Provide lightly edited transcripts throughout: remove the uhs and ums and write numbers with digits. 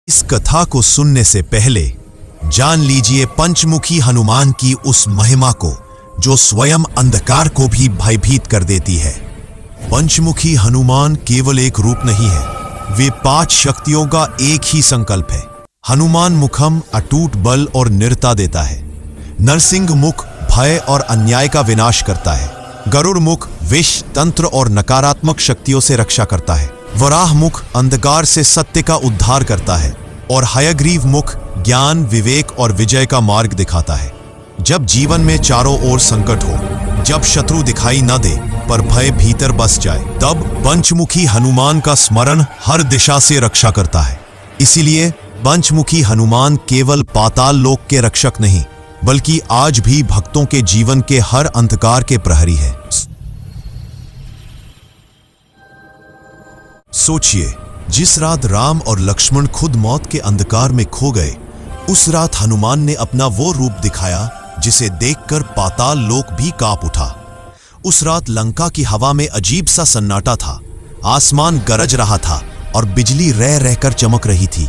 इस कथा को सुनने से पहले जान लीजिए पंचमुखी हनुमान की उस महिमा को जो स्वयं अंधकार को भी भयभीत कर देती है। पंचमुखी हनुमान केवल एक रूप नहीं है, वे 5 शक्तियों का एक ही संकल्प है। हनुमान मुखम अटूट बल और निरता देता है। नरसिंह मुख भय और अन्याय का विनाश करता है। गरुड़ मुख विष, तंत्र और नकारात्मक शक्तियों से रक्षा करता है। वराह मुख अंधकार से सत्य का उद्धार करता है और हयग्रीव मुख ज्ञान, विवेक और विजय का मार्ग दिखाता है। जब जीवन में चारों ओर संकट हो, जब शत्रु दिखाई न दे पर भय भीतर बस जाए, तब पंचमुखी हनुमान का स्मरण हर दिशा से रक्षा करता है। इसीलिए पंचमुखी हनुमान केवल पाताल लोक के रक्षक नहीं, बल्कि आज भी भक्तों के जीवन के हर अंधकार के प्रहरी है। सोचिए, जिस रात राम और लक्ष्मण खुद मौत के अंधकार में खो गए, उस रात हनुमान ने अपना वो रूप दिखाया जिसे देखकर पाताल लोक भी कांप उठा। उस रात लंका की हवा में अजीब सा सन्नाटा था। आसमान गरज रहा था और बिजली रह रहकर चमक रही थी।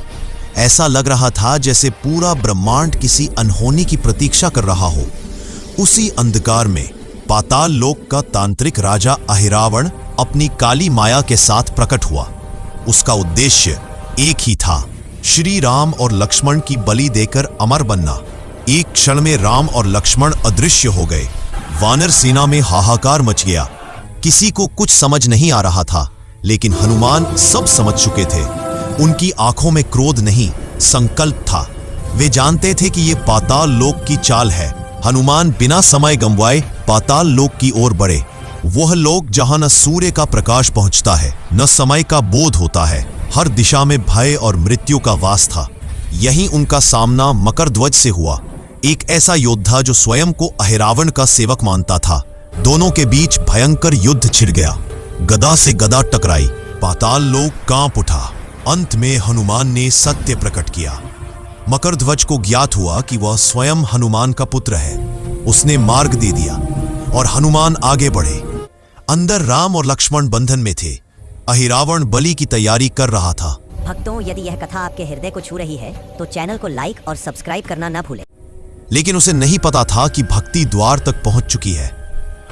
ऐसा लग रहा था जैसे पूरा ब्रह्मांड किसी अनहोनी की प्रतीक्षा कर रहा हो। उसी अंधकार में पाताल लोक का तांत्रिक राजा अहिरावण अपनी काली माया के साथ प्रकट हुआ। उसका उद्देश्य एक ही था, श्री राम और लक्ष्मण की बलि देकर अमर बनना। एक क्षण में राम और लक्ष्मण अदृश्य हो गए। वानर सेना में हाहाकार मच गया। किसी को कुछ समझ नहीं आ रहा था, लेकिन हनुमान सब समझ चुके थे। उनकी आंखों में क्रोध नहीं, संकल्प था। वे जानते थे कि यह पाताल लोक की चाल है। हनुमान बिना समय गंवाए पाताल लोक की ओर बढ़े। वह लोक जहां न सूर्य का प्रकाश पहुंचता है, न समय का बोध होता है। हर दिशा में भय और मृत्यु का वास था। यहीं उनका सामना मकरध्वज से हुआ, एक ऐसा योद्धा जो स्वयं को अहिरावण का सेवक मानता था। दोनों के बीच भयंकर युद्ध छिड़ गया। गदा से गदा टकराई, पाताल लोक कांप उठा। अंत में हनुमान ने सत्य प्रकट किया। मकरध्वज को ज्ञात हुआ कि वह स्वयं हनुमान का पुत्र है। उसने मार्ग दे दिया और हनुमान आगे बढ़े। अंदर राम और लक्ष्मण बंधन में थे। अहिरावण बलि की तैयारी कर रहा था। भक्तों, यदि यह कथा आपके हृदय को छू रही है तो चैनल को लाइक और सब्सक्राइब करना न भूलें। लेकिन उसे नहीं पता था कि भक्ति द्वार तक पहुंच चुकी है।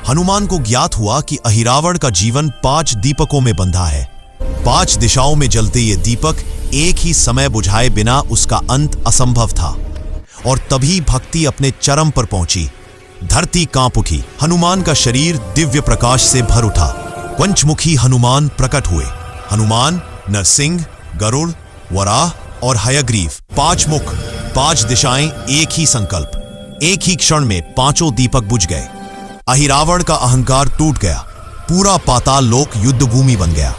हनुमान को ज्ञात हुआ कि अहिरावण का जीवन 5 दीपकों में बंधा है। 5 दिशाओं में जलते ये दीपक एक ही समय बुझाए बिना उसका अंत असंभव था। और तभी भक्ति अपने चरम पर पहुंची। धरती कांप उठी। हनुमान का शरीर दिव्य प्रकाश से भर उठा। पंचमुखी हनुमान प्रकट हुए। हनुमान, नरसिंह, गरुड़, वराह और हयग्रीव, 5 मुख, 5 दिशाएं, एक ही संकल्प। एक ही क्षण में 5 दीपक बुझ गए। अहिरावण का अहंकार टूट गया। पूरा पाताल लोक युद्ध भूमि बन गया।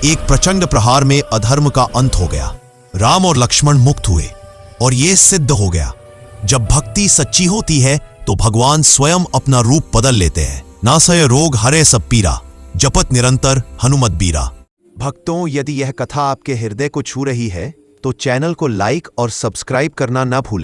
एक प्रचंड प्रहार में अधर्म का अंत हो गया। राम और लक्ष्मण मुक्त हुए और यह सिद्ध हो गया, जब भक्ति सच्ची होती है तो भगवान स्वयं अपना रूप बदल लेते हैं। नासय रोग हरे सब पीरा, जपत निरंतर हनुमत बीरा। भक्तों, यदि यह कथा आपके हृदय को छू रही है तो चैनल को लाइक और सब्सक्राइब करना ना भूलें।